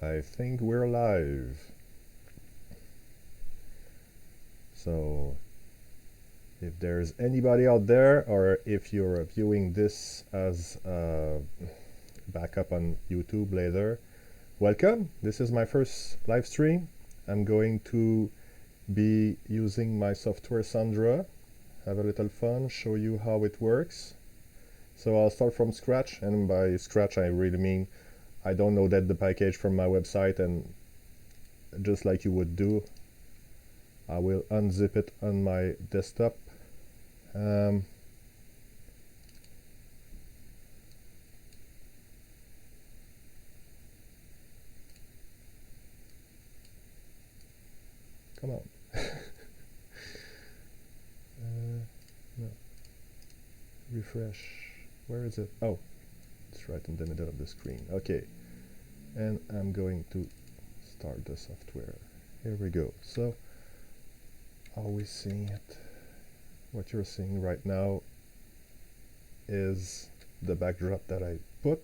I think we're live. So if there's anybody out there, or if you're viewing this as a backup on YouTube later, welcome. This is my first live stream. I'm going to be using my software Soundra, have a little fun, show you how it works. So I'll start from scratch, and by scratch I really mean I don't know that the package from my website, and just like you would do, I will unzip it on my desktop. Come on. No. Refresh. Where is it? Oh, it's right in the middle of the screen. Okay. And I'm going to start the software. Here we go. So, are we seeing it? What you're seeing right now is the backdrop that I put.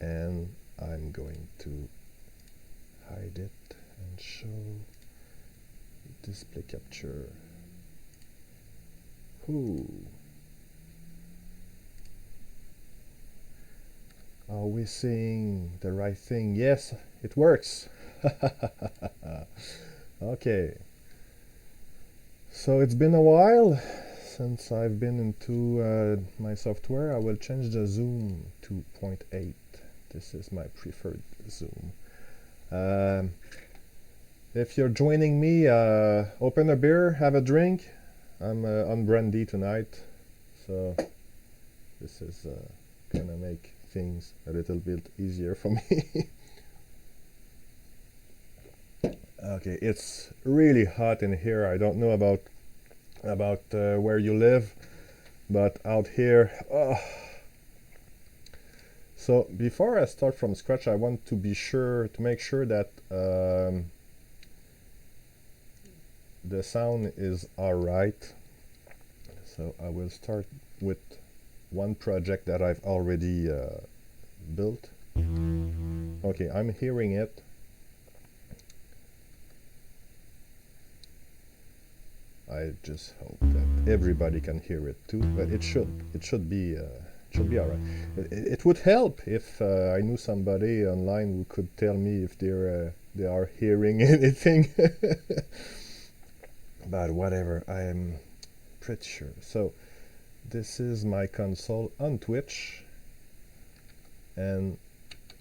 And I'm going to hide it and show display capture. Ooh. Are we seeing the right thing? Yes, it works. Okay. So it's been a while since I've been into my software. I will change the zoom to 0.8. This is my preferred zoom. If you're joining me, open a beer, have a drink. I'm on Brandy tonight, so this is gonna make things a little bit easier for me. Okay, it's really hot in here. I don't know about where you live, but out here, so before I start from scratch, I want to be sure to make sure that the sound is alright. So I will start with one project that I've already built. Okay, I'm hearing it. I just hope that everybody can hear it too, but it should be alright. It would help if I knew somebody online who could tell me if they are hearing anything. But whatever, I am pretty sure. So this is my console on Twitch, and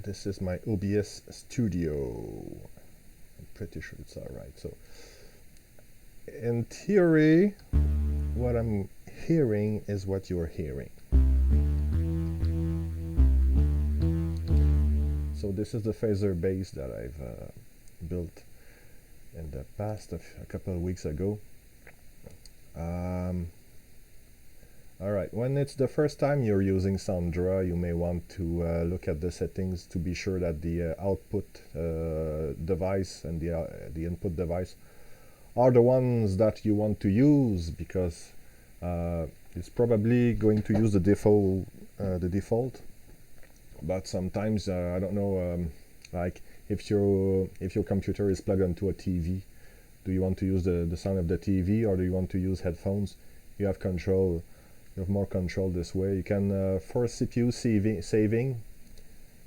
this is my OBS studio. I'm pretty sure it's alright. So in theory, what I'm hearing is what you're hearing. So this is the phaser bass that I've built in the past, a couple of weeks ago. Alright, when it's the first time you're using Soundra, you may want to look at the settings to be sure that the output device and the input device are the ones that you want to use, because it's probably going to use the default. But sometimes I don't know, like if your computer is plugged onto a TV, do you want to use the sound of the TV, or do you want to use headphones? You have control. You have more control this way. You can force CPU saving.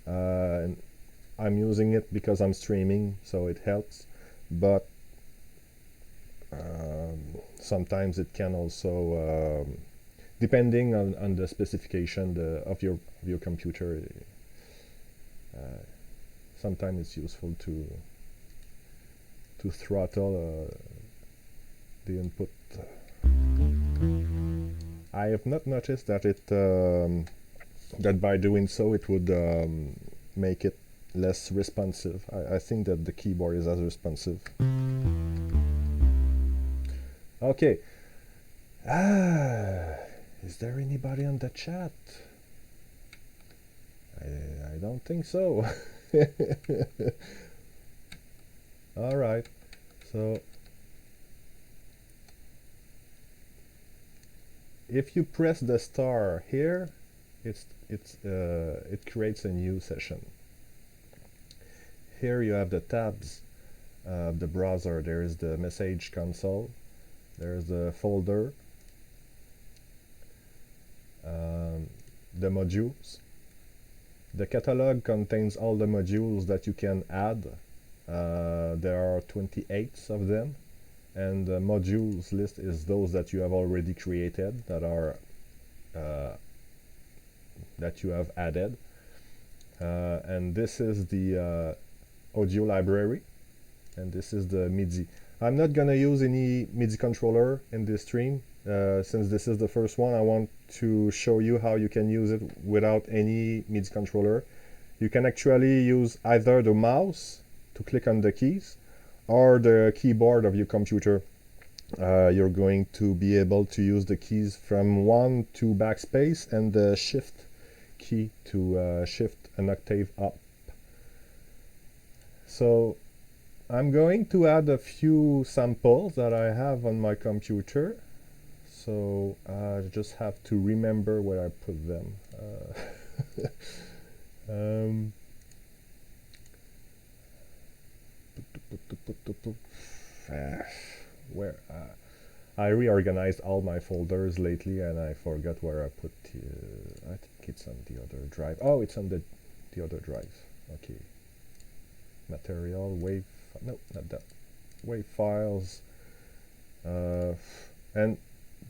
And I'm using it because I'm streaming, so it helps. But sometimes it can also, depending on the specification of your computer, sometimes it's useful to throttle the input. I have not noticed that that by doing so it would make it less responsive. I think that the keyboard is as responsive. Okay. Is there anybody on the chat? I don't think so. Alright, so if you press the star here, it creates a new session. Here you have the tabs of the browser. There is the message console, there's the folder, the modules. The catalog contains all the modules that you can add. There are 28 of them, and the modules list is those that you have already created, that are that you have added. And this is the audio library, and this is the MIDI. I'm not gonna use any MIDI controller in this stream. Since this is the first one, I want to show you how you can use it without any MIDI controller. You can actually use either the mouse to click on the keys or the keyboard of your computer. You're going to be able to use the keys from 1 to backspace and the shift key to shift an octave up. So I'm going to add a few samples that I have on my computer. So I just have to remember where I put them. Where I reorganized all my folders lately, and I forgot where I put. I think it's on the other drive. Oh, it's on the other drive. Okay. Material, wave. No, not that. Wave files. And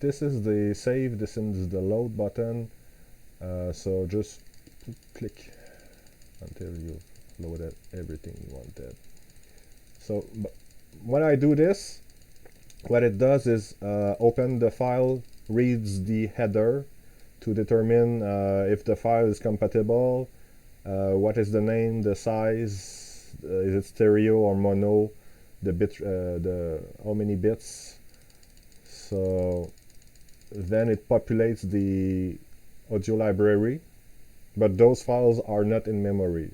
this is the save. This is the load button. So just click until you've loaded everything you wanted. So when I do this, what it does is open the file, reads the header to determine if the file is compatible, what is the name, the size, is it stereo or mono, the bit, how many bits. So then it populates the audio library, but those files are not in memory.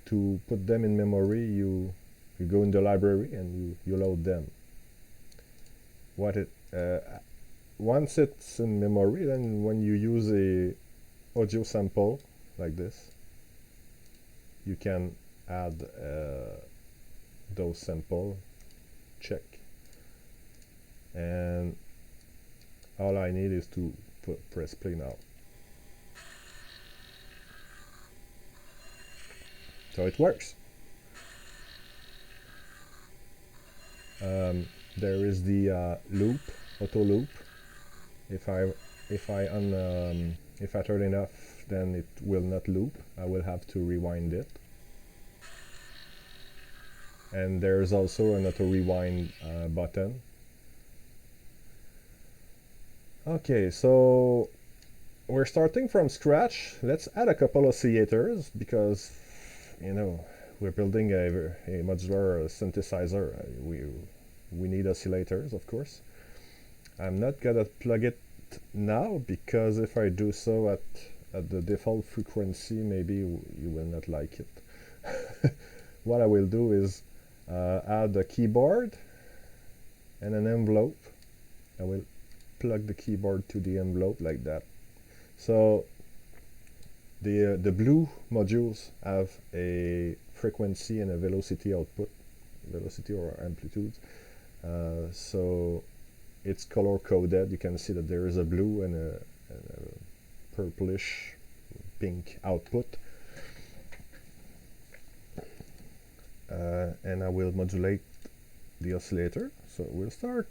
To put them in memory, you go in the library and you load them. Once it's in memory, then when you use a audio sample like this, you can add those sample, check, and all I need is to press play now. So it works. There is the loop, auto loop. If I turn it off, then it will not loop. I will have to rewind it. And there's also an auto rewind button. Okay, so we're starting from scratch. Let's add a couple oscillators because, you know, we're building a modular synthesizer. We need oscillators, of course. I'm not gonna plug it now because if I do so at the default frequency, maybe you will not like it. What I will do is add a keyboard and an envelope. I will plug the keyboard to the envelope like that. So the blue modules have a frequency and a velocity output, velocity or amplitude. So it's color coded. You can see that there is a blue and a purplish pink output. And I will modulate the oscillator. So we'll start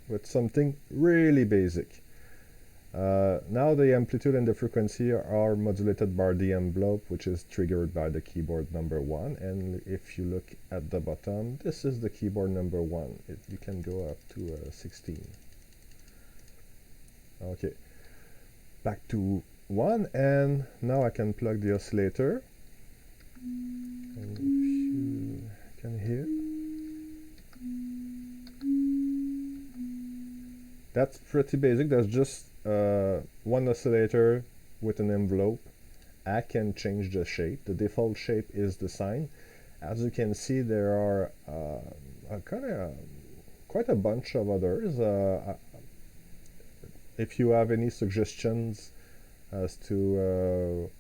with something really basic. Now the amplitude and the frequency are modulated by the envelope, which is triggered by the keyboard number 1. And if you look at the bottom, this is the keyboard number 1. You can go up to 16. Okay, back to 1, and now I can plug the oscillator. And if you can hear, that's pretty basic. There's just one oscillator with an envelope. I can change the shape. The default shape is the sine. As you can see, there are quite a bunch of others. If you have any suggestions, as to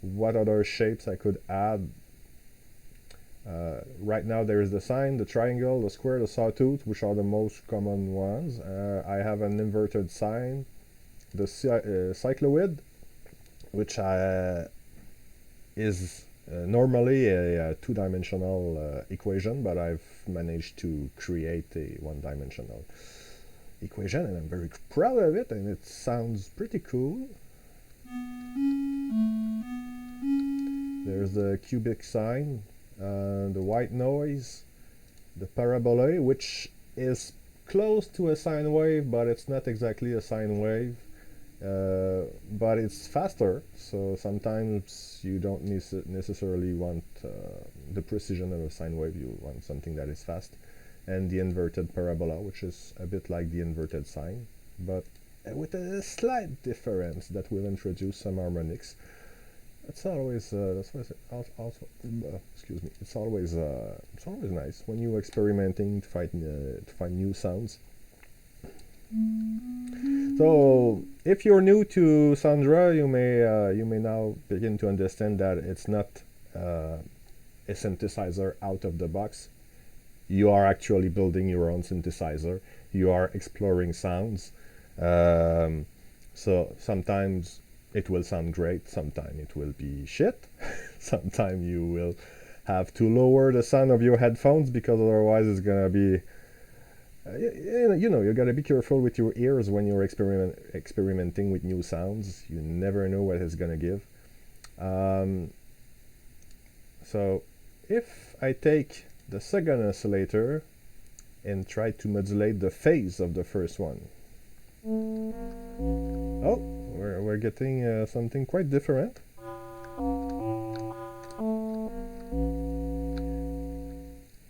what other shapes I could add. Right now there is the sign, the triangle, the square, the sawtooth, which are the most common ones. I have an inverted sign, the cycloid, which is normally a two-dimensional equation, but I've managed to create a one-dimensional equation, and I'm very proud of it, and it sounds pretty cool. There's the cubic sign, the white noise, the parabola, which is close to a sine wave, but it's not exactly a sine wave. But it's faster, so sometimes you don't necessarily want the precision of a sine wave, you want something that is fast. And the inverted parabola, which is a bit like the inverted sine, but with a slight difference that will introduce some harmonics. It's always that's why also excuse me. It's always nice when you're experimenting to find new sounds. So, if you're new to Soundra, you may now begin to understand that it's not a synthesizer out of the box. You are actually building your own synthesizer. You are exploring sounds. So sometimes it will sound great, sometimes it will be shit. Sometimes you will have to lower the sound of your headphones because otherwise it's gonna be you gotta be careful with your ears when you're experimenting with new sounds. You never know what it's gonna give. So if I take the second oscillator and try to modulate the phase of the first one, oh, we're getting something quite different.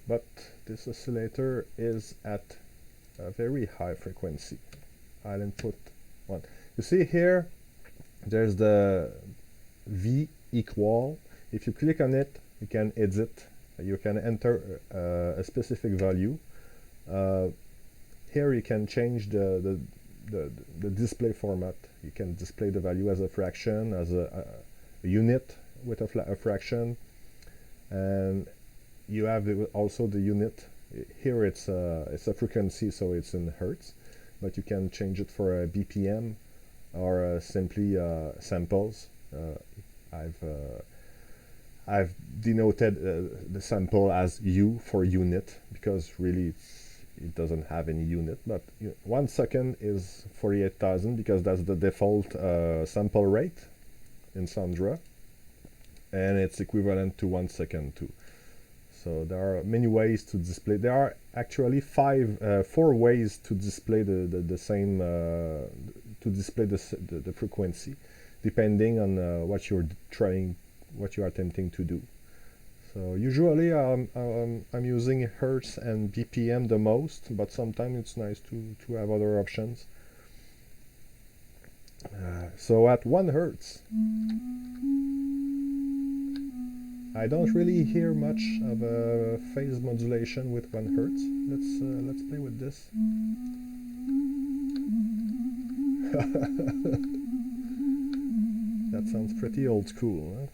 But this oscillator is at a very high frequency. I'll input one. You see here, there's the V equal. If you click on it, you can edit. You can enter a specific value. Here you can change the display format. You can display the value as a fraction, as a unit with a fraction, and you have also the unit. Here it's a frequency, so it's in hertz, but you can change it for a BPM or simply samples. I've denoted the sample as U for unit because really it doesn't have any unit, but 1 second is 48,000 because that's the default sample rate in Soundra, and it's equivalent to 1 second too. So there are many ways to display. There are actually four ways to display the same to display the frequency, depending on what you are attempting to do. So usually I'm using hertz and BPM the most, but sometimes it's nice to have other options. So at 1 hertz, I don't really hear much of a phase modulation with 1 hertz. Let's play with this. That sounds pretty old school, huh?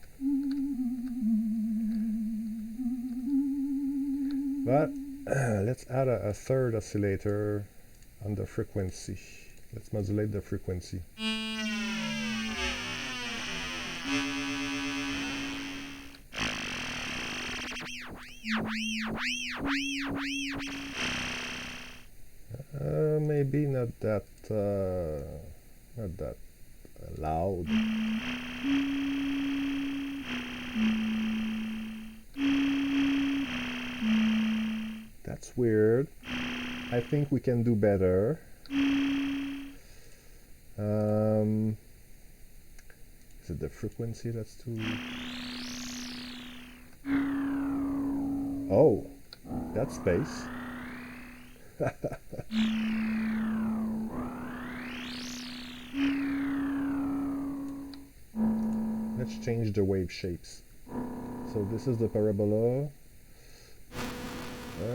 But let's add a third oscillator on the frequency. Let's modulate the frequency. Maybe not that loud. That's weird. I think we can do better. Is it the frequency that's too... Oh, that's space. Let's change the wave shapes. So this is the parabola.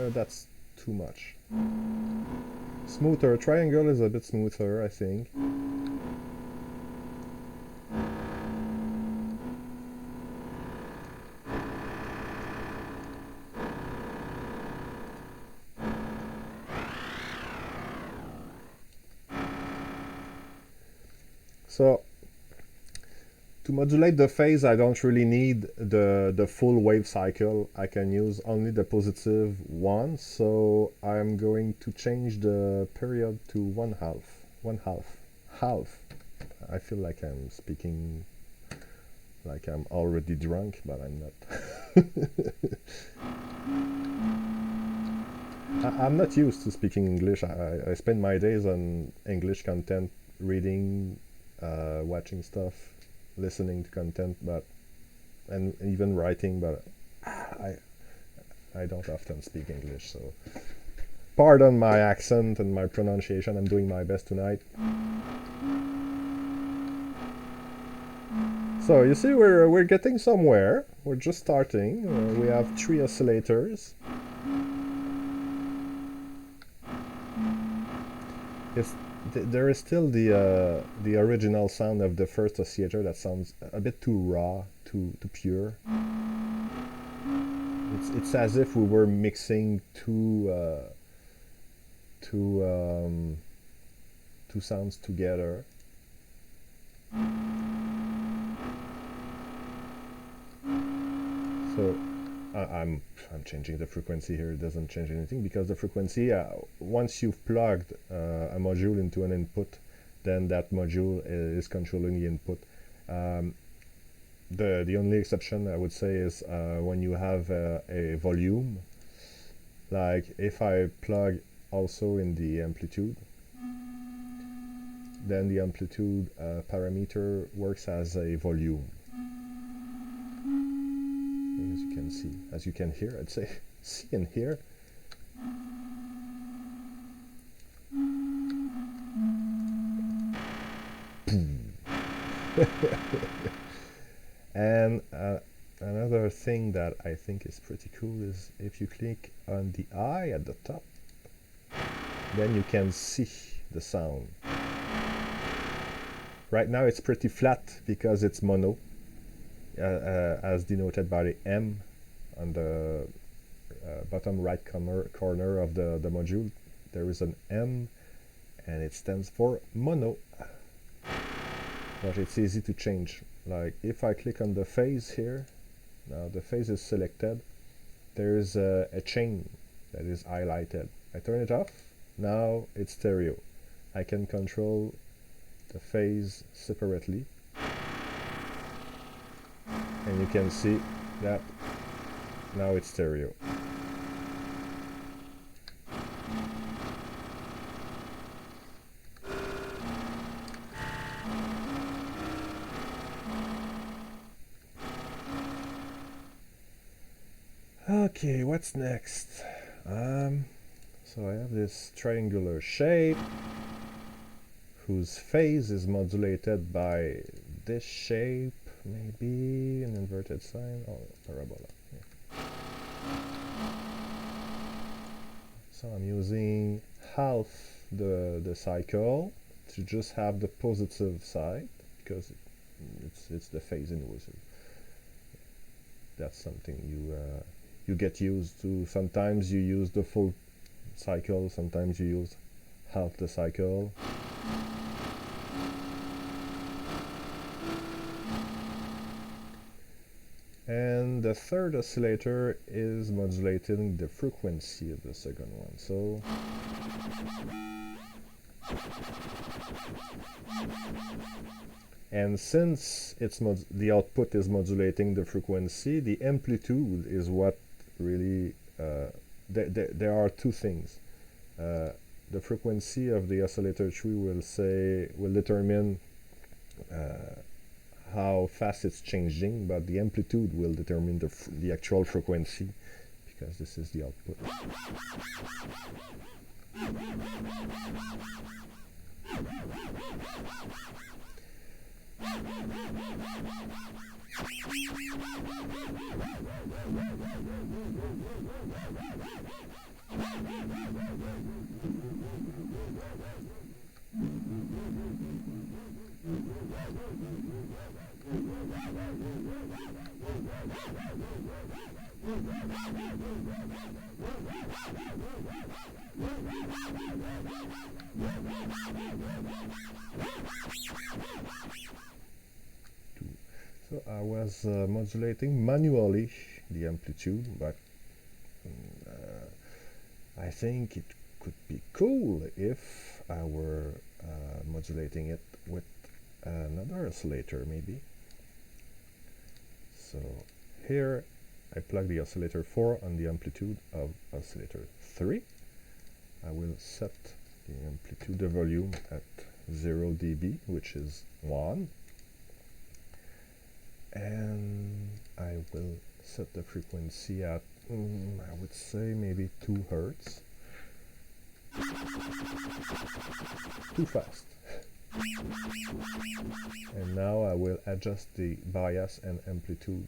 That's too much. Smoother. Triangle is a bit smoother, I think. So to modulate the phase, I don't really need the full wave cycle. I can use only the positive one. So I'm going to change the period to 1/2. 1/2. Half. I feel like I'm speaking like I'm already drunk, but I'm not. I'm not used to speaking English. I spend my days on English content, reading, watching stuff, listening to content, and even writing, but I I don't often speak English, so pardon my accent and my pronunciation. I'm doing my best tonight. So you see, we're getting somewhere. We're just starting. We have 3 oscillators. There is still the original sound of the first oscillator that sounds a bit too raw, too pure. It's as if we were mixing two sounds together. So I'm changing the frequency here. It doesn't change anything because the frequency, once you've plugged a module into an input, then that module is controlling the input. The only exception I would say is when you have a volume. Like if I plug also in the amplitude, then the amplitude parameter works as a volume. As you can see, as you can hear, I'd say, see and hear. And another thing that I think is pretty cool is if you click on the eye at the top, then you can see the sound. Right now it's pretty flat because it's mono. As denoted by the M on the bottom right corner of the module. There is an M and it stands for mono. But it's easy to change. Like if I click on the phase here, now the phase is selected, there is a chain that is highlighted. I turn it off, now it's stereo. I can control the phase separately. And you can see that now it's stereo. Okay, what's next? So I have this triangular shape whose phase is modulated by this shape. Maybe an inverted sine or parabola. Yeah. So I'm using half the cycle to just have the positive side because it's the phase inverse. That's something you get used to. Sometimes you use the full cycle, sometimes you use half the cycle. And the third oscillator is modulating the frequency of the second one. So and since the output is modulating the frequency, the amplitude is what really there are two things. The frequency of the oscillator tree will determine how fast it's changing, but the amplitude will determine the actual frequency because this is the output. So I was modulating manually the amplitude, but I think it could be cool if I were modulating it with another oscillator maybe. So here I plug the oscillator 4 on the amplitude of oscillator 3. I will set the amplitude, the volume at 0 dB, which is 1. And I will set the frequency at, I would say maybe 2 Hertz. Too fast. And now I will adjust the bias and amplitude.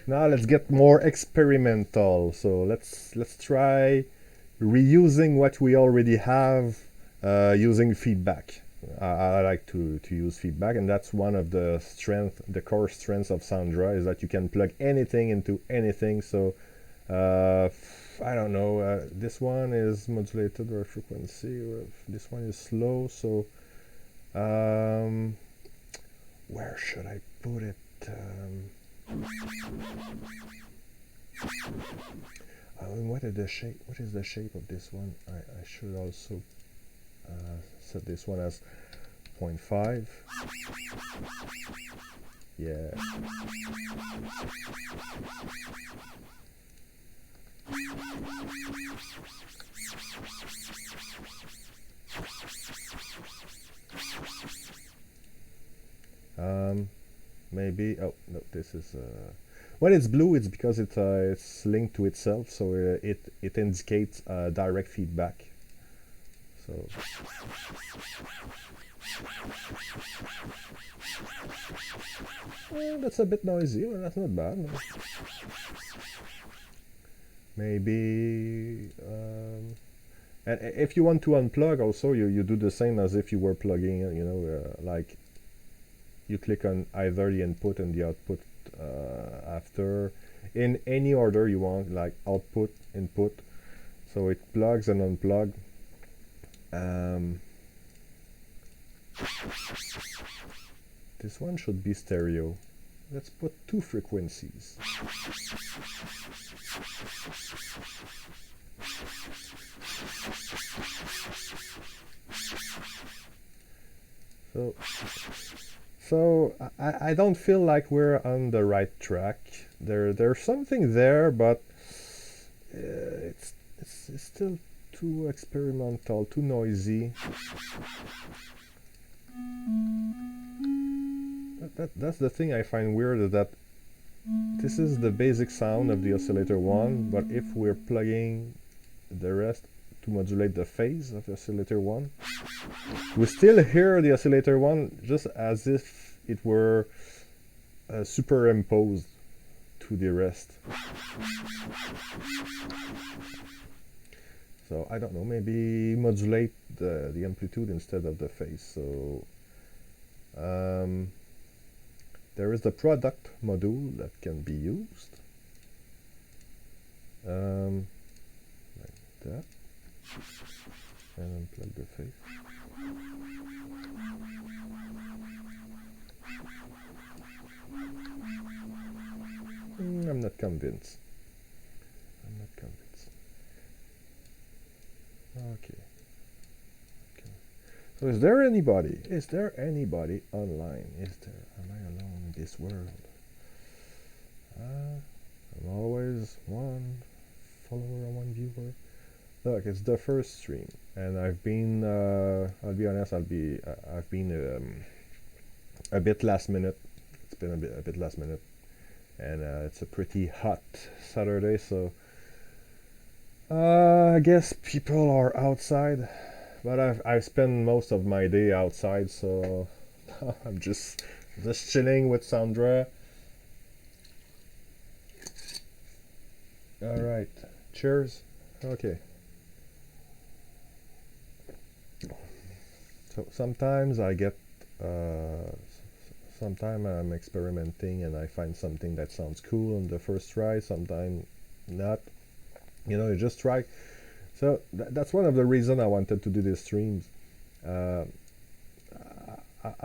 Now let's get more experimental. So let's try reusing what we already have using feedback. I like to use feedback, and that's one of the core strengths of Soundra, is that you can plug anything into anything. So I don't know, this one is modulated or frequency, or this one is slow, so where should I put it? What is the shape? What is the shape of this one? I should also set this one as 0.5. Yeah. Maybe, oh no, this is when it's blue, it's because it's linked to itself, so it indicates direct feedback. So that's a bit noisy, but that's not bad. No. Maybe and if you want to unplug also, you do the same as if you were plugging, you know, like you click on either the input and the output after, in any order you want, like output, input, so it plugs and unplugs. This one should be stereo. Let's put 2 frequencies. So I don't feel like we're on the right track. There's something there, but it's still too experimental, too noisy. That's the thing I find weird, that this is the basic sound of the oscillator 1, but if we're plugging the rest to modulate the phase of the oscillator 1, we still hear the oscillator 1 just as if it were superimposed to the rest. So I don't know, maybe modulate the amplitude instead of the phase. So there is the product module that can be used, like that, and unplug the phase. I'm not convinced. Okay. So is there anybody online? Am I alone in this world? I'm always one follower and one viewer. Look, it's the first stream, and I've been, I'll be honest, I've been a bit last minute. It's been a bit last minute, and it's a pretty hot Saturday, so I guess people are outside, but I spend most of my day outside, so I'm just chilling with Soundra. All right, cheers. Okay. So sometimes I get, sometimes I'm experimenting and I find something that sounds cool on the first try. Sometimes not. You just try. So that's one of the reasons I wanted to do these streams. Uh,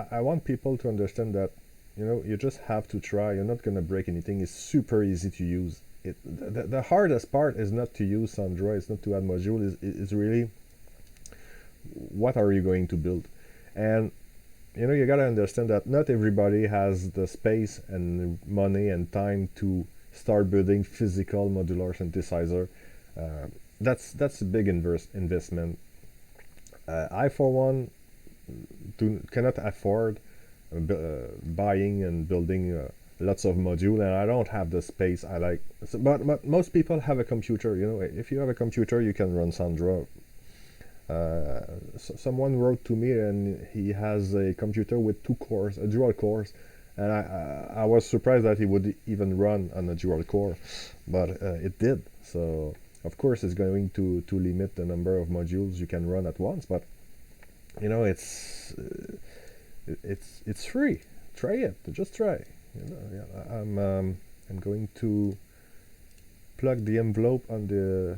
I want people to understand that you just have to try. You're not gonna break anything. It's super easy to use. The hardest part is not to use Soundra. It's not to add module. Is really what are you going to build, and you gotta understand that not everybody has the space and money and time to start building physical modular synthesizer. Uh, that's a big investment. I, for one, cannot afford buying and building lots of module, and I don't have the space. I like, so, but most people have a computer. If you have a computer, you can run Soundra. Someone wrote to me, and he has a computer with two cores, a dual cores, and I was surprised that he would even run on a dual core, but it did. So of course it's going to limit the number of modules you can run at once, but it's free. Try it. Just try. Yeah, I'm going to plug the envelope on the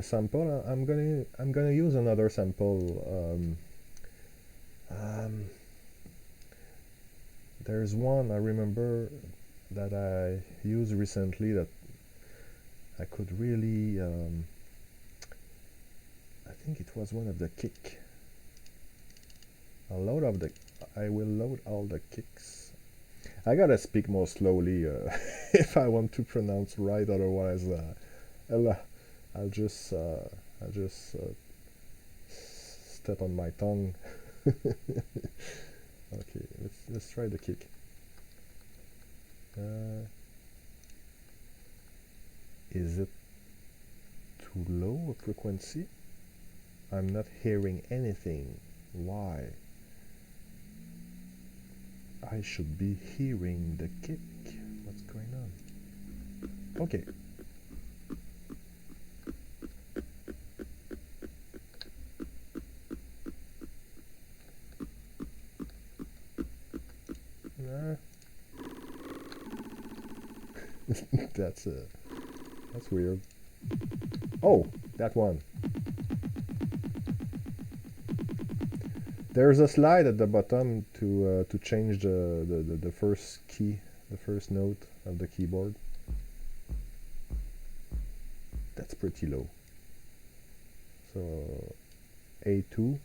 sample. I'm gonna use another sample. There's one I remember that I used recently that I could really. I think it was one of the kick. I will load all the kicks. I gotta speak more slowly if I want to pronounce right. Otherwise, I'll just step on my tongue. Okay, let's try the kick. Is it too low a frequency? I'm not hearing anything. Why? I should be hearing the kick. What's going on? Okay. That's weird. Oh, that one. There's a slide at the bottom to change the first key, the first note of the keyboard. That's pretty low. So A2.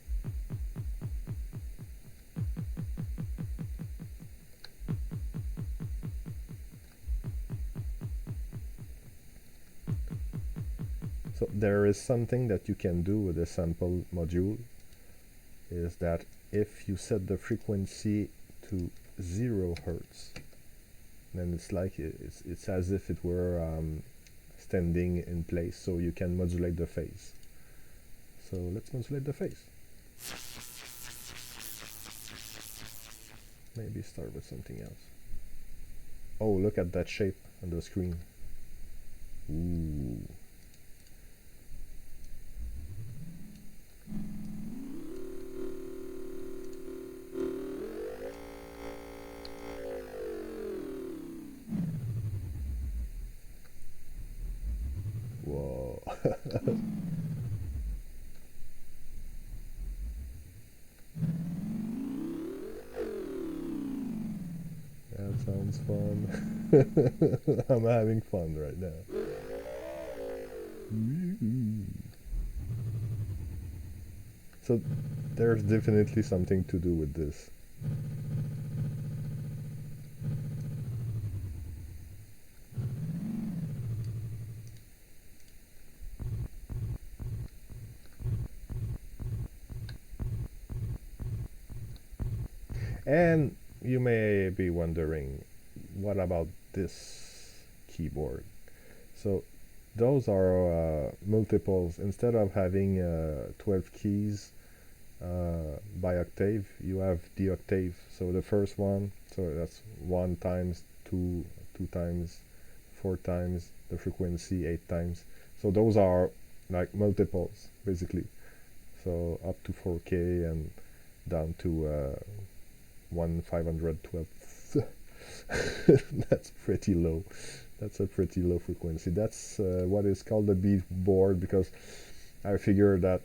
So there is something that you can do with the sample module, is that if you set the frequency to 0 Hertz, then it's like it's as if it were standing in place, so you can modulate the phase. So let's modulate the phase. Maybe start with something else. Oh, look at that shape on the screen. Ooh. Whoa. That sounds fun. I'm having fun right now. So there's definitely something to do with this. And you may be wondering, what about this keyboard? So those are multiples. Instead of having 12 keys by octave, you have the octave. So the first one, so that's 1 times 2, 2 times, 4 times the frequency, 8 times. So those are like multiples basically. So up to 4K and down to 1/512. That's pretty low. That's a pretty low frequency. That's what is called the beat board, because I figure that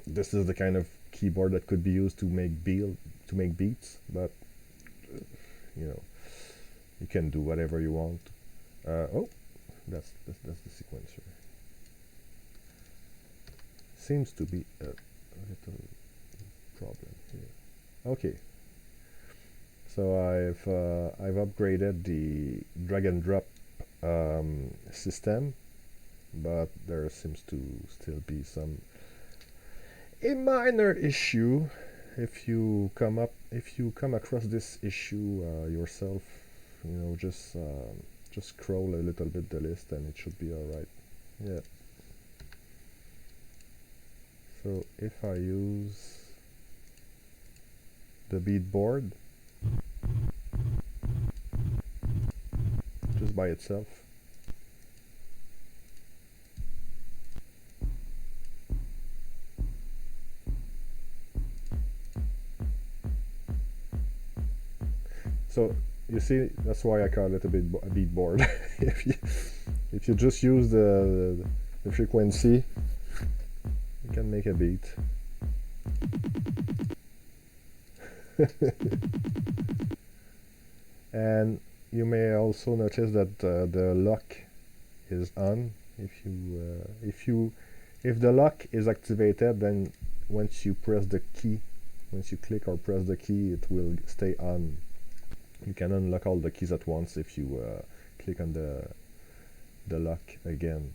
this is the kind of keyboard that could be used to make beats, but you know, you can do whatever you want. Oh, that's the sequencer. Seems to be a little problem here. Okay, so I've upgraded the drag and drop system, but there seems to still be a minor issue. If you come across this issue yourself, just scroll a little bit the list and it should be all right. Yeah. So if I use the beat board just by itself, so you see, that's why I call it a beat board. if you just use the frequency, you can make a beat. And you may also notice that the lock is on. If the lock is activated, then once you click or press the key, it will stay on. You can unlock all the keys at once if you click on the lock again.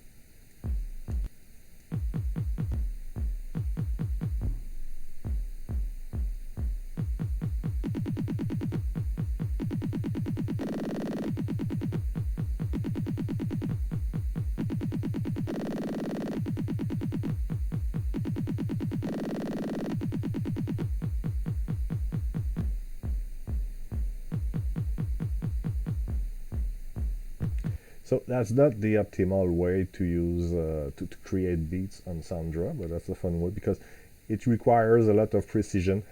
So that's not the optimal way to use to create beats on Soundra, but that's a fun way because it requires a lot of precision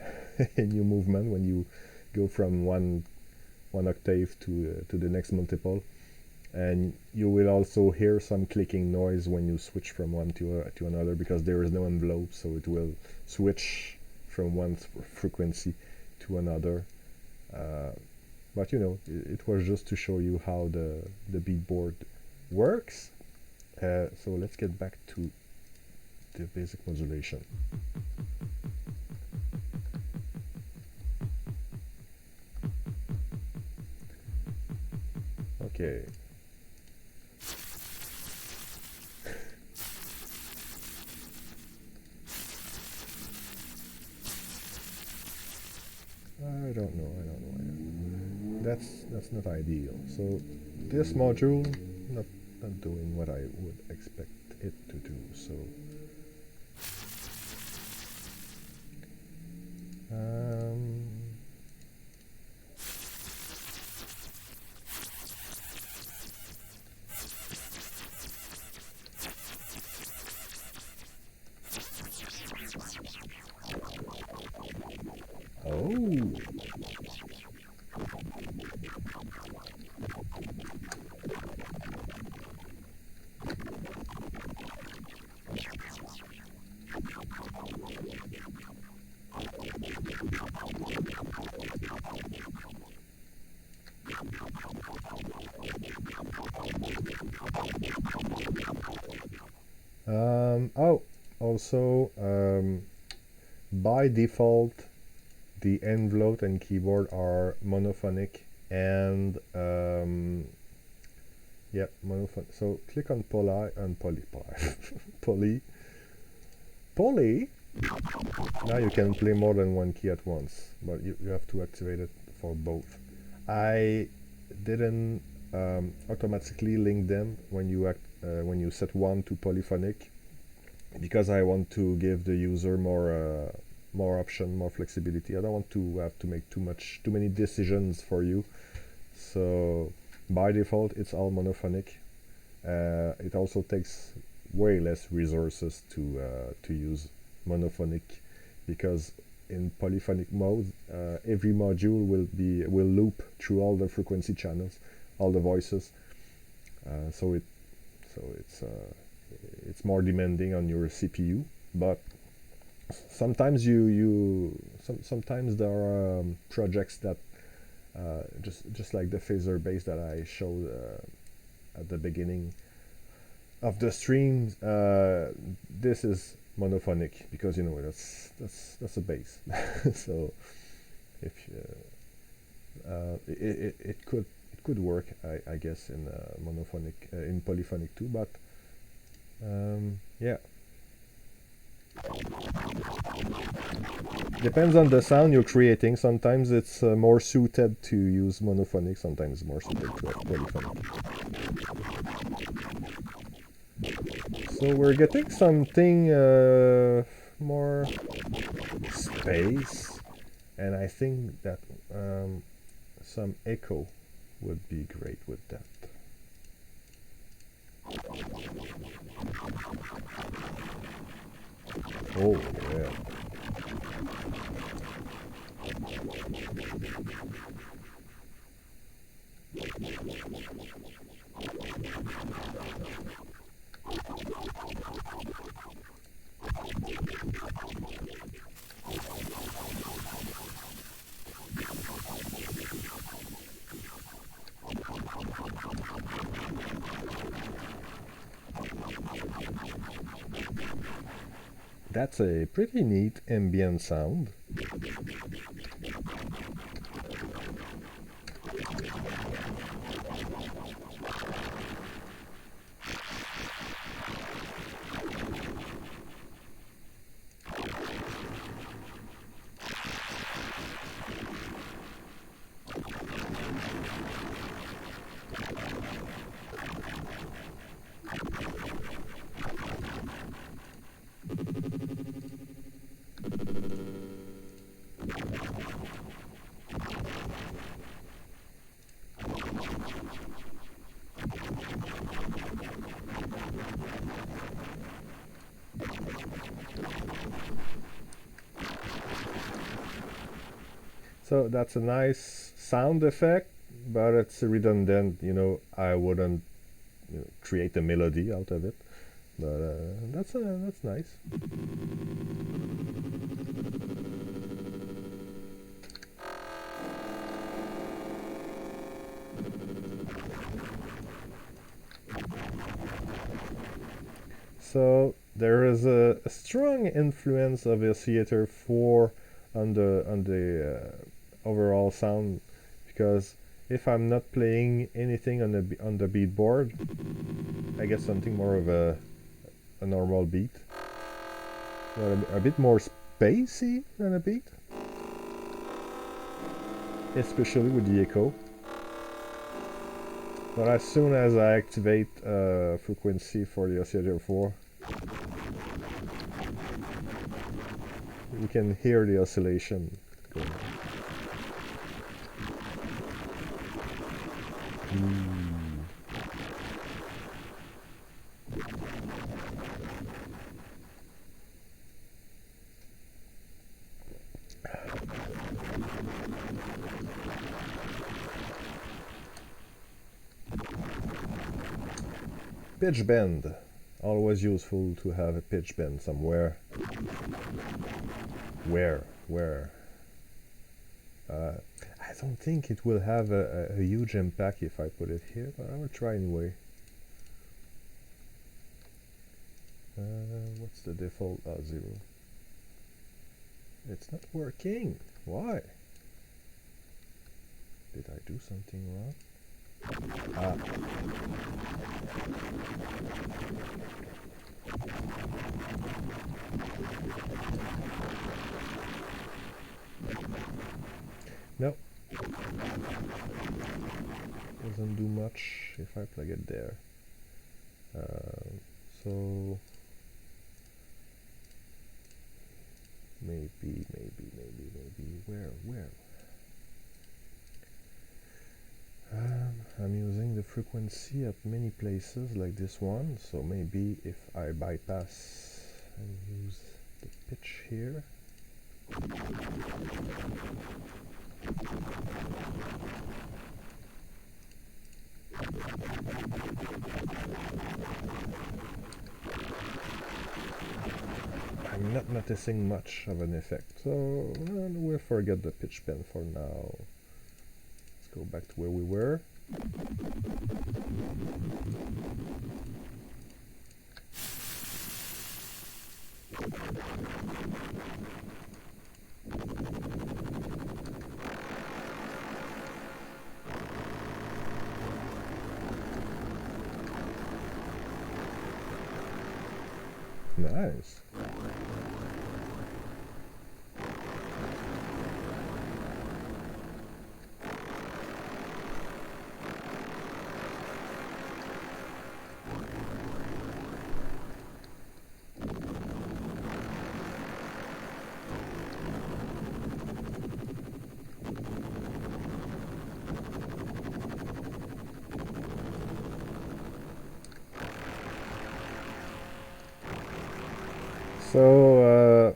in your movement when you go from one octave to the next multiple, and you will also hear some clicking noise when you switch from one to another, because there is no envelope, so it will switch from one frequency to another. But it was just to show you how the beat board works. So let's get back to the basic modulation. Okay. I don't know. That's not ideal. So this module not doing what I would expect it to do. So oh. Also, by default, the envelope and keyboard are monophonic, and yeah, monophonic. So click on poly. Now you can play more than one key at once, but you have to activate it for both. I didn't automatically link them when you when you set 1 to polyphonic, because I want to give the user more option, more flexibility. I don't want to have to make too many decisions for you. So by default, it's all monophonic. It also takes way less resources to use monophonic, because in polyphonic mode, every module will loop through all the frequency channels, all the voices. So it's more demanding on your CPU, but sometimes sometimes there are projects that just like the phaser bass that I showed at the beginning of the stream. This is monophonic because that's a bass. So if it could work, I guess, in monophonic, in polyphonic too, but yeah, depends on the sound you're creating. Sometimes it's more suited to use monophonic, sometimes more suited to polyphonic. So we're getting something more space, and I think that some echo would be great with that. Oh yeah. That's a pretty neat ambient sound. So that's a nice sound effect, but it's redundant. I wouldn't create a melody out of it. But that's nice. So there is a strong influence of a Theater 4 on the overall sound, because if I'm not playing anything on the beat board, I get something more of a normal beat, a bit more spacey than a beat, especially with the echo. But as soon as I activate frequency for the oscillator 4, you can hear the oscillation going on. Pitch bend. Always useful to have a pitch bend somewhere. Where? I don't think it will have a huge impact if I put it here, but I will try anyway. What's the default? 0. It's not working. Why? Did I do something wrong? No. Doesn't do much if I plug it there. So maybe where I'm using the frequency at many places like this one, so maybe if I bypass and use the pitch here. I'm not noticing much of an effect, so we'll forget the pitch pen for now. Let's go back to where we were. Nice. So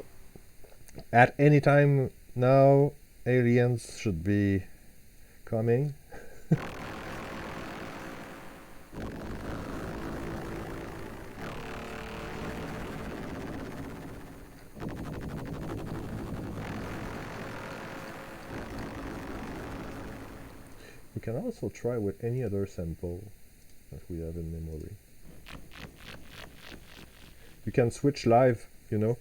at any time now, aliens should be coming. We can also try with any other sample that we have in memory. You can switch live, you know.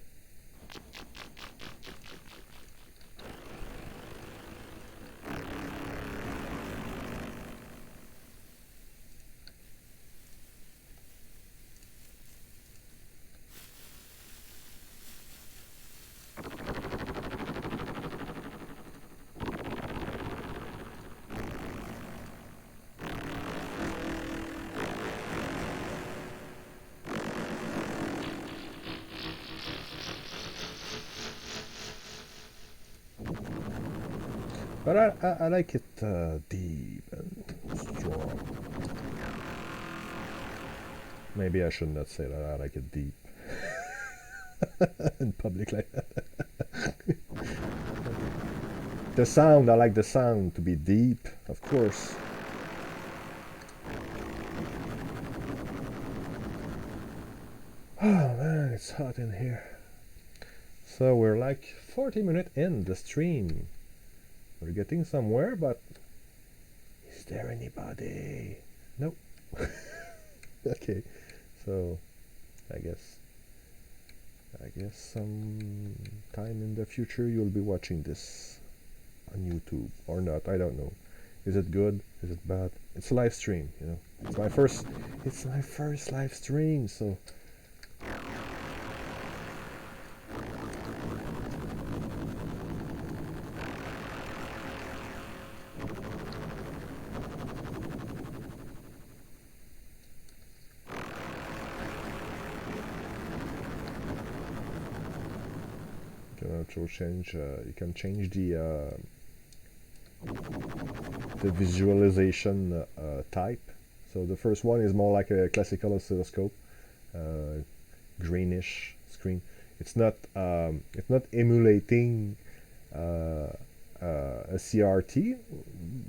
But I like it deep and strong. Maybe I should not say that I like it deep in public like that. The sound, I like the sound to be deep, of course. Oh man, it's hot in here. So we're like 40 minutes in the stream. We're getting somewhere, but is there anybody? Nope. Okay, so I guess some time in the future you'll be watching this on YouTube or not. I don't know. Is it good? Is it bad? It's a live stream, you know. It's my first live stream, so you can change the visualization type. So the first one is more like a classical oscilloscope, greenish screen. It's not emulating a CRT,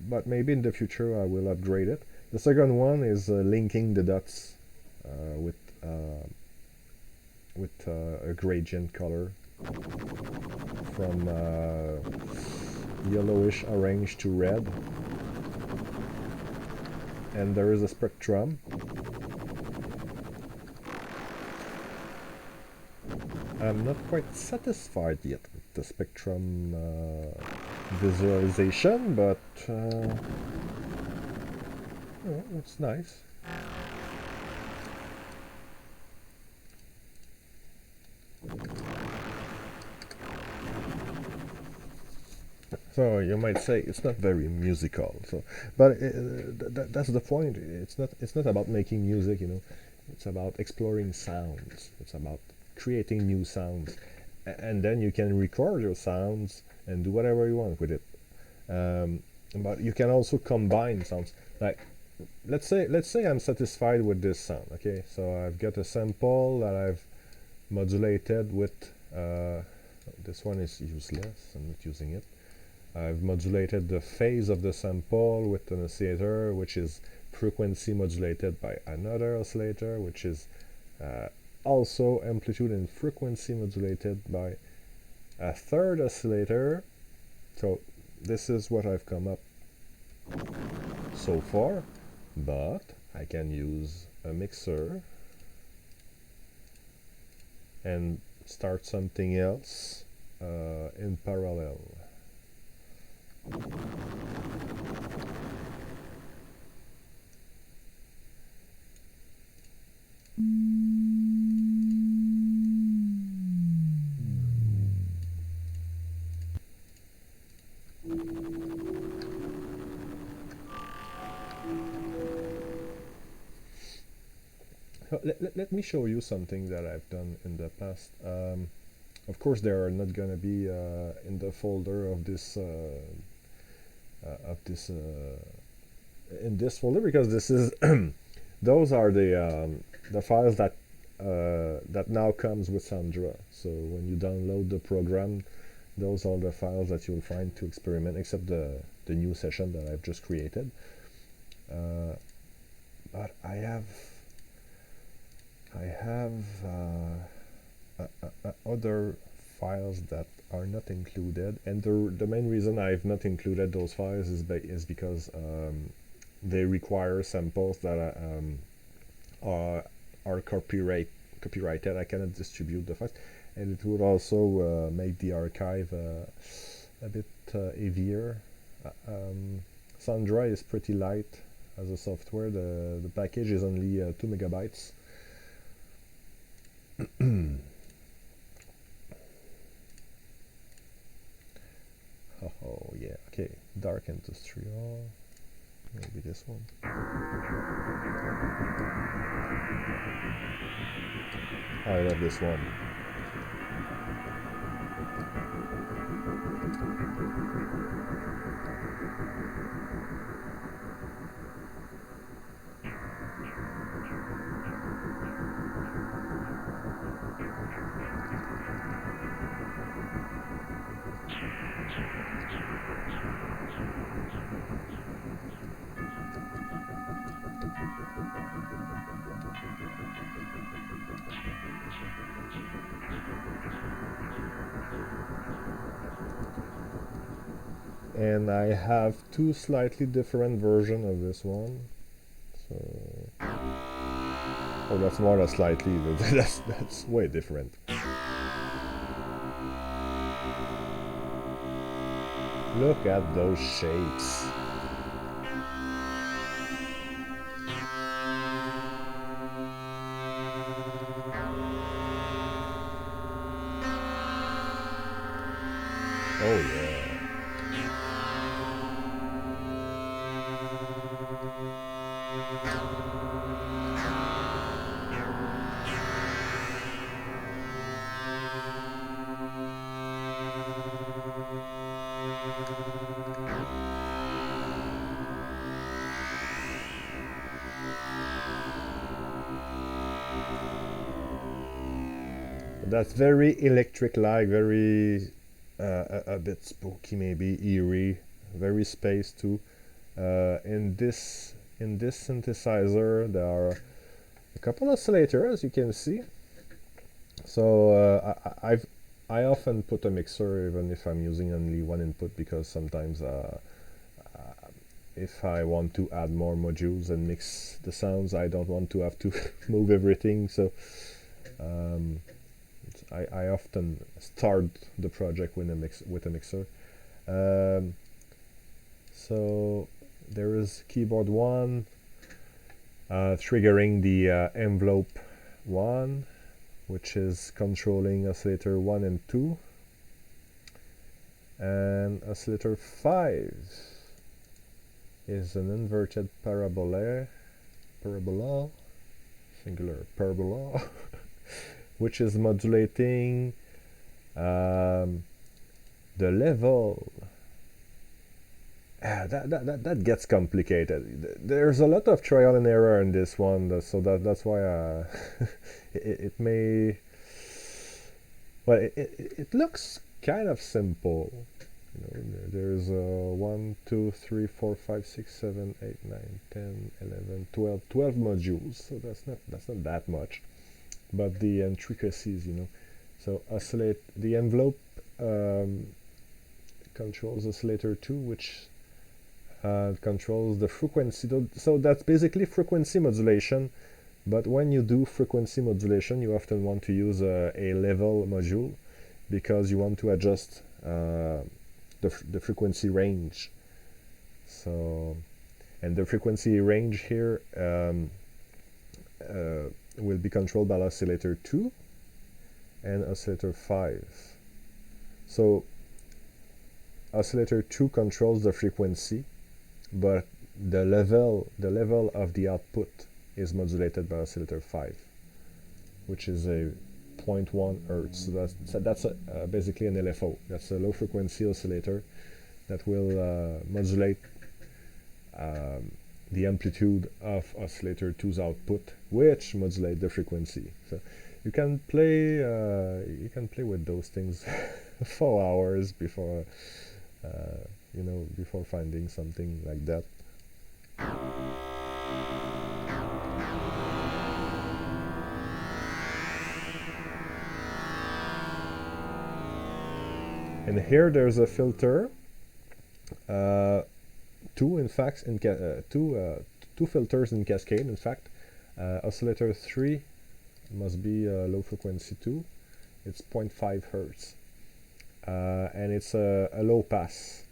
but maybe in the future I will upgrade it. The second one is linking the dots with a gradient color from yellowish orange to red, and there is a spectrum. I'm not quite satisfied yet with the spectrum visualization, but oh, it's nice. So you might say it's not very musical. So, but that's the point. It's not about making music, you know. It's about exploring sounds. It's about creating new sounds, and then you can record your sounds and do whatever you want with it. But you can also combine sounds. Like, let's say I'm satisfied with this sound. Okay, so I've got a sample that I've modulated with. This one is useless. I'm not using it. I've modulated the phase of the sample with an oscillator, which is frequency modulated by another oscillator, which is also amplitude and frequency modulated by a third oscillator. So this is what I've come up so far, but I can use a mixer and start something else in parallel. Let me show you something that I've done in the past. Of course, they are not gonna be in the folder of this in this folder, because this is those are the files that that now comes with Soundra. So when you download the program, those are the files that you'll find to experiment, except the new session that I've just created. But I have other files that are not included, and the main reason I've not included those files is because they require samples that are copyrighted. I cannot distribute the files, and it would also make the archive a bit heavier. Soundra is pretty light as a software. The package is only 2 megabytes. Oh yeah, okay, dark industrial, maybe this one. I love this one. And I have two slightly different versions of this one. So, oh, that's more than slightly. That's way different. Look at those shapes. Oh yeah. That's very electric-like, very a bit spooky, maybe eerie, very space too. In this synthesizer, there are a couple of oscillators, as you can see. So I often put a mixer even if I'm using only one input, because sometimes if I want to add more modules and mix the sounds, I don't want to have to move everything. So I often start the project with a mixer. So there is keyboard 1 triggering the envelope 1, which is controlling oscillator 1 and 2, and oscillator 5 is an inverted parabola, singular parabola, which is modulating the level. That gets complicated. There's a lot of trial and error in this one, so that's why it may. Well, it looks kind of simple. There's 1, 2, 3, 4, 5, 6, 7, 8, 9, 10, 11, 12 modules. So that's not that much, but the intricacies, So oscillate the envelope controls oscillator 2, which controls the frequency. So that's basically frequency modulation. But when you do frequency modulation, you often want to use a level module because you want to adjust the frequency range. So, and the frequency range here will be controlled by oscillator 2 and oscillator 5. So oscillator 2 controls the frequency, but the level of the output is modulated by oscillator 5, which is a 0.1 Hertz. So that's basically an LFO. That's a low frequency oscillator that will modulate the amplitude of oscillator 2's output, which modulate the frequency. So you can play with those things for hours before before finding something like that. And here there's a filter, two filters in cascade. In fact, oscillator 3 must be low frequency 2. It's 0.5 Hertz, and it's a low pass.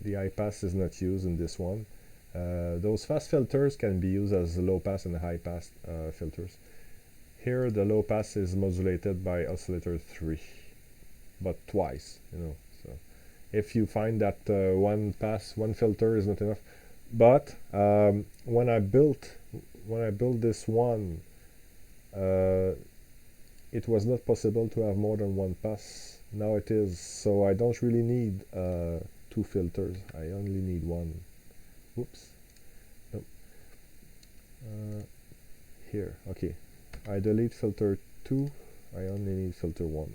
The high pass is not used in this one. Those fast filters can be used as low pass and high pass filters. Here the low pass is modulated by oscillator 3, but twice, So if you find that one filter is not enough, but when I built this one, it was not possible to have more than one pass. Now it is, so I don't really need 2 filters. I only need one. Whoops. Nope. Here, okay. I delete filter 2. I only need filter 1.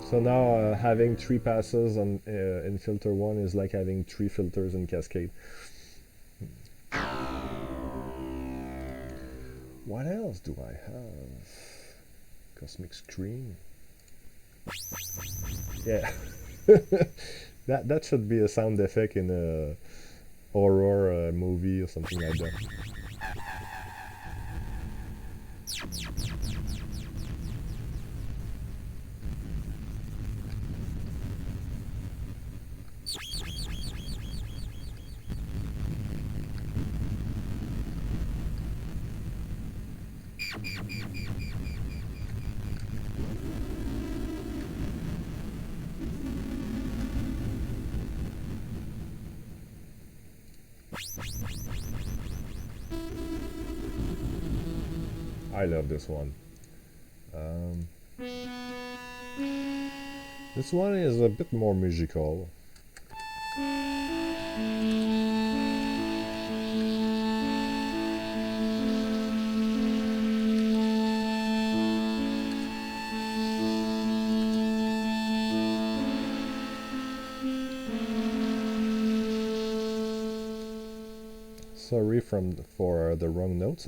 So now having 3 passes in filter 1 is like having 3 filters in cascade. What else do I have? Cosmic screen. Yeah. that should be a sound effect in a horror movie or something like that. I love this one. This one is a bit more musical. Sorry for the wrong notes.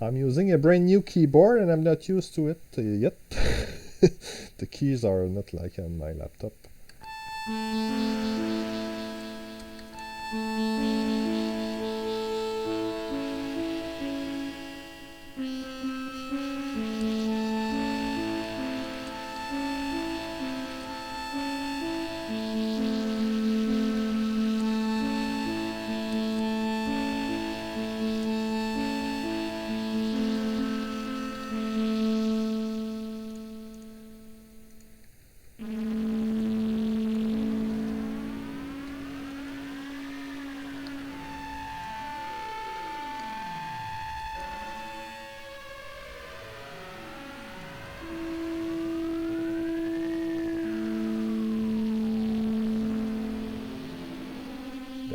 I'm using a brand new keyboard and I'm not used to it yet. The keys are not like on my laptop.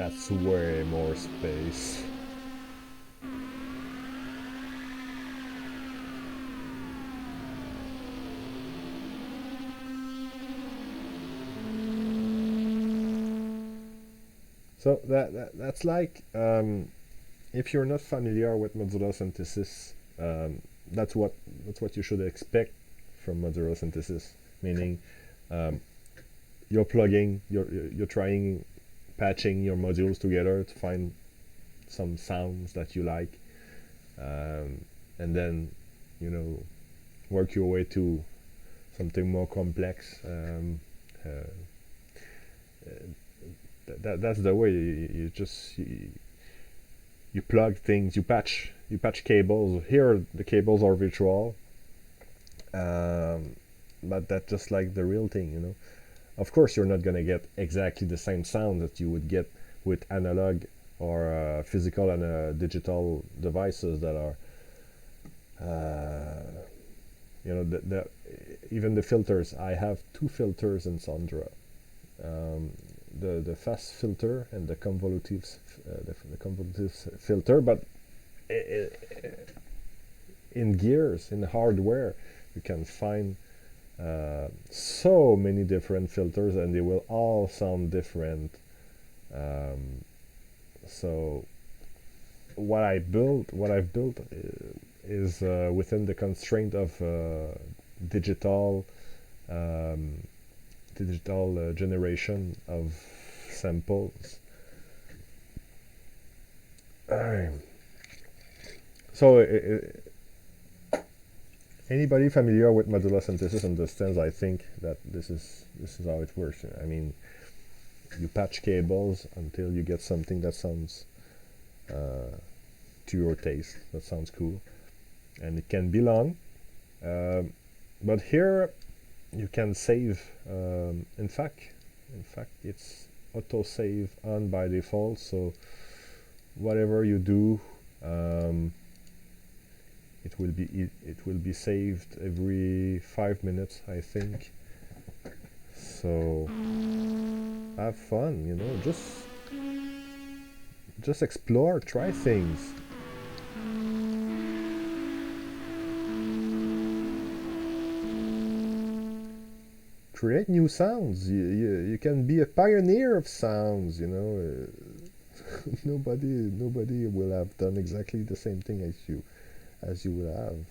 That's way more space. So that's like, if you're not familiar with modular synthesis, that's what you should expect from modular synthesis. Meaning, um, you're plugging, you're trying patching your modules together to find some sounds that you like, and then you know work your way to something more complex. Uh, that's the way you plug things, you patch cables. Here the cables are virtual, um, but that's just like the real thing. Of course, you're not gonna get exactly the same sound that you would get with analog or physical and digital devices that are, uh, even the filters. I have two filters in Soundra. Um, the fast filter and the convolutive filter, but I in gears, in hardware, you can find so many different filters, and they will all sound different. Um, so what I've built is within the constraint of digital um, generation of samples. So anybody familiar with modular synthesis understands, I think, that this is how it works. I mean, you patch cables until you get something that sounds to your taste, that sounds cool, and it can be long. But here you can save. In fact, it's auto save on by default. So whatever you do, it will be saved every 5 minutes, I think. So have fun, just explore, try things. Create new sounds. You can be a pioneer of sounds. Nobody will have done exactly the same thing as you will have.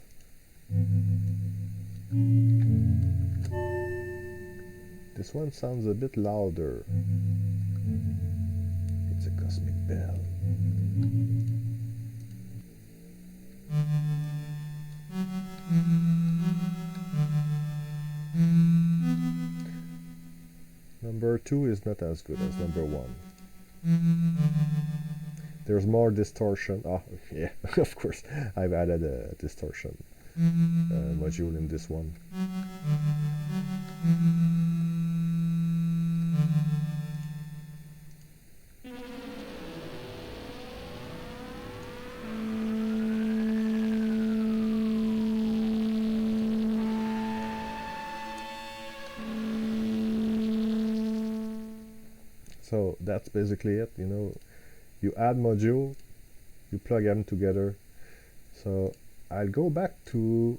This one sounds a bit louder. It's a cosmic bell. Number 2 is not as good as number 1. There's more distortion. Oh, yeah, of course. I've added a distortion module in this one. So that's basically it. You add module, you plug them together. So I'll go back to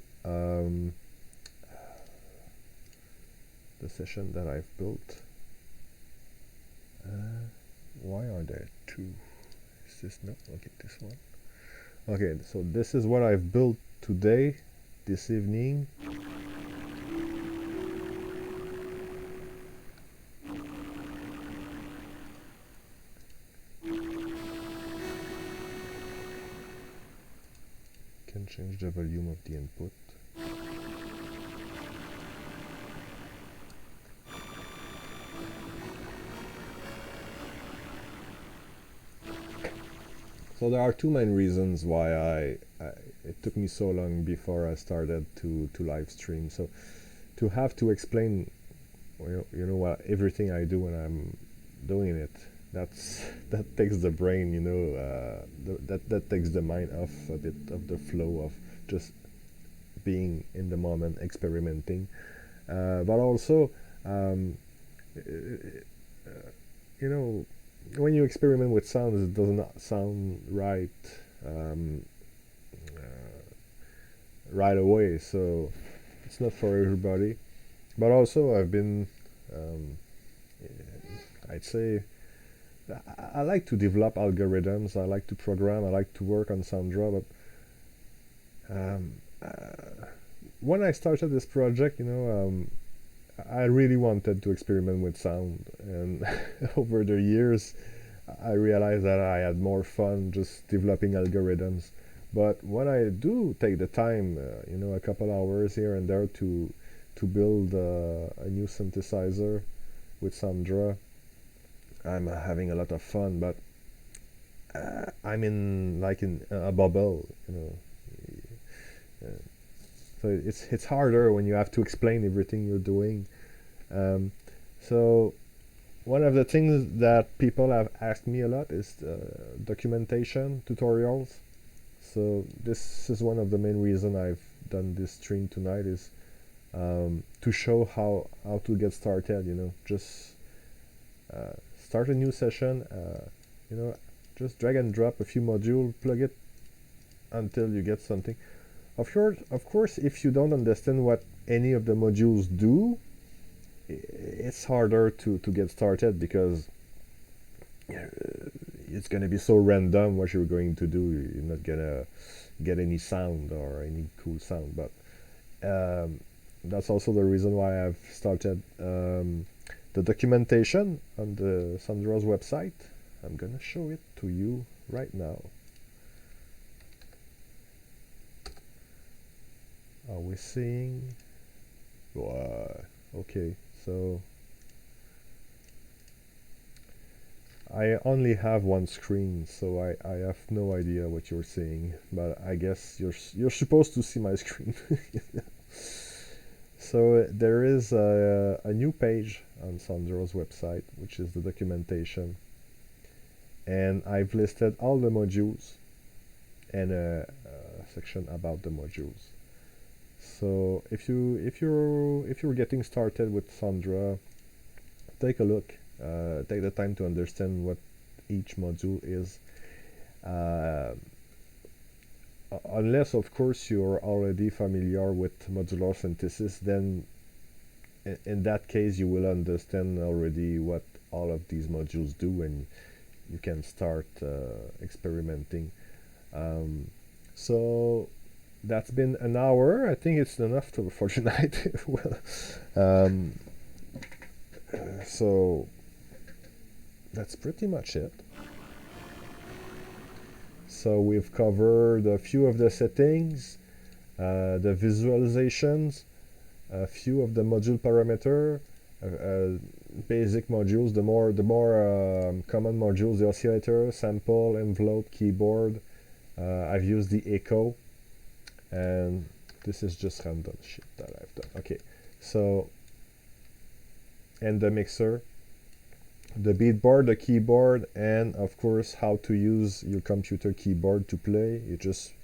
the session that I've built. Why are there two? Is this not? Okay, this one. Okay, so this is what I've built today, this evening. Can change the volume of the input. So there are two main reasons why it took me so long before I started to live stream. So to have to explain, what everything I do when I'm doing it, that takes the brain, that takes the mind off a bit of the flow of just being in the moment, experimenting. But also, you know, when you experiment with sounds, it does not sound right um, right away. So it's not for everybody. But also, I've been, um, I'd say, I like to develop algorithms. I like to program. I like to work on Soundra. But when I started this project, I really wanted to experiment with sound, and over the years, I realized that I had more fun just developing algorithms. But when I do take the time, a couple hours here and there to build a new synthesizer with Soundra, I'm having a lot of fun. But I'm in like in a bubble, Uh, so it's harder when you have to explain everything you're doing. Um, so one of the things that people have asked me a lot is documentation tutorials. So this is one of the main reason I've done this stream tonight is to show how to get started. Just start a new session. Just drag and drop a few modules, plug it until you get something. Of course, if you don't understand what any of the modules do, it's harder to get started because it's going to be so random what you're going to do. You're not going to get any sound or any cool sound. But that's also the reason why I've started the documentation on the Soundra's website. I'm going to show it to you right now. Are we seeing? Okay, so I only have one screen, so I have no idea what you're seeing, but I guess you're supposed to see my screen. So there is a new page on Soundra's website, which is the documentation, and I've listed all the modules and a section about the modules. So if you're getting started with Soundra, take a look. Take the time to understand what each module is. Unless, of course, you're already familiar with modular synthesis, then in that case you will understand already what all of these modules do, and you can start experimenting. So that's been an hour. I think it's enough for tonight. Well, so that's pretty much it. So we've covered a few of the settings, the visualizations, a few of the module parameter, basic modules, the more common modules, the oscillator, sample, envelope, keyboard. I've used the echo, and this is just random shit that I've done. Okay, so, and the mixer, the beatboard, the keyboard, and of course how to use your computer keyboard to play. You just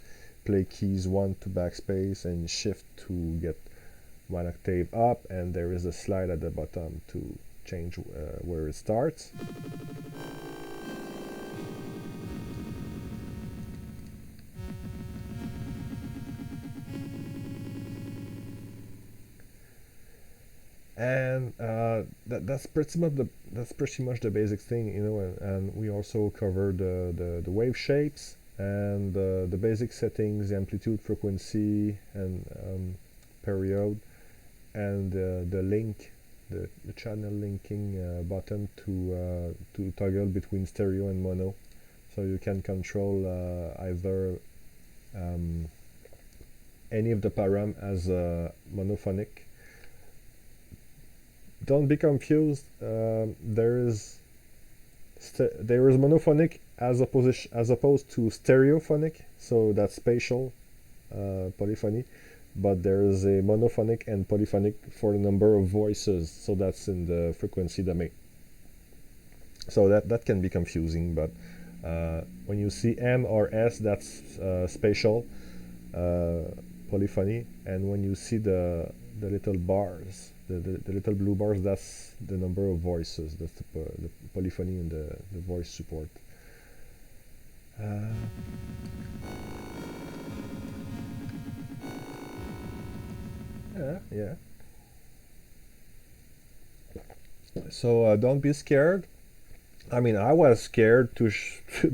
play keys 1 to backspace and shift to get 1 octave up, and there is a slide at the bottom to change where it starts. And that's pretty much the basic thing, and we also covered the wave shapes and the basic settings, the amplitude, frequency, and period, and the link, the channel linking button to toggle between stereo and mono, so you can control either any of the param as monophonic. Don't be confused. There is monophonic as opposed to stereophonic, so that's spatial polyphony. But there is a monophonic and polyphonic for the number of voices, so that's in the frequency domain. So that can be confusing, but when you see M or S, that's spatial polyphony, and when you see the little bars, The little blue bars, that's the number of voices. That's the polyphony and the voice support. Yeah. So don't be scared. I mean, I was scared to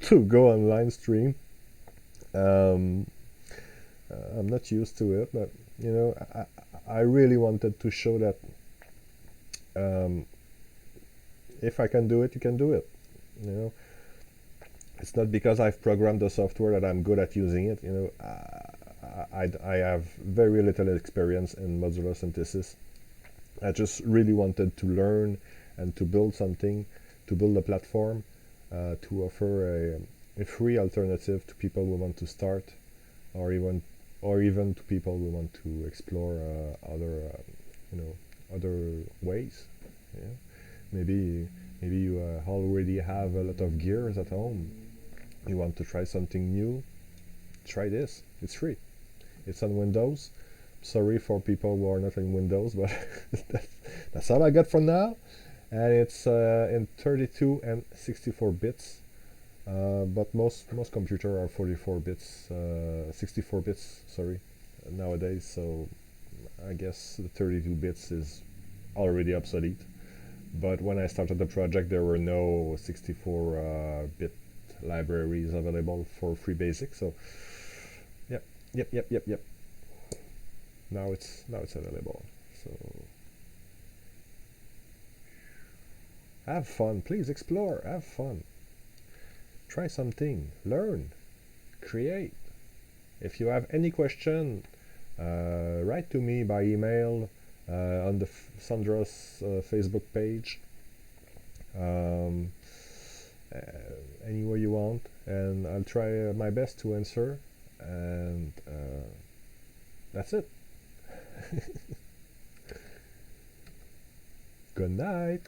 to go online stream. Um, I'm not used to it, but you know, I really wanted to show that um, if I can do it, you can do it. You know, it's not because I've programmed the software that I'm good at using it. You know, I have very little experience in modular synthesis. I just really wanted to learn and to build something, to build a platform, to offer a free alternative to people who want to start, or even to people who want to explore you know, other ways. Yeah. Maybe you already have a lot of gears at home. You want to try something new. Try this. It's free. It's on Windows. Sorry for people who are not in Windows, but that's all I got for now. And it's in 32 and 64 bits. But most computers are 44 bits, 64 bits, sorry, nowadays. So I guess the 32 bits is already obsolete. But when I started the project, there were no 64-bit libraries available for FreeBasic. So yep. Now it's available. So have fun, please explore. Have fun. Try something. Learn. Create. If you have any question, write to me by email on the Soundra's Facebook page. Any way you want, and I'll try my best to answer. And that's it. Good night.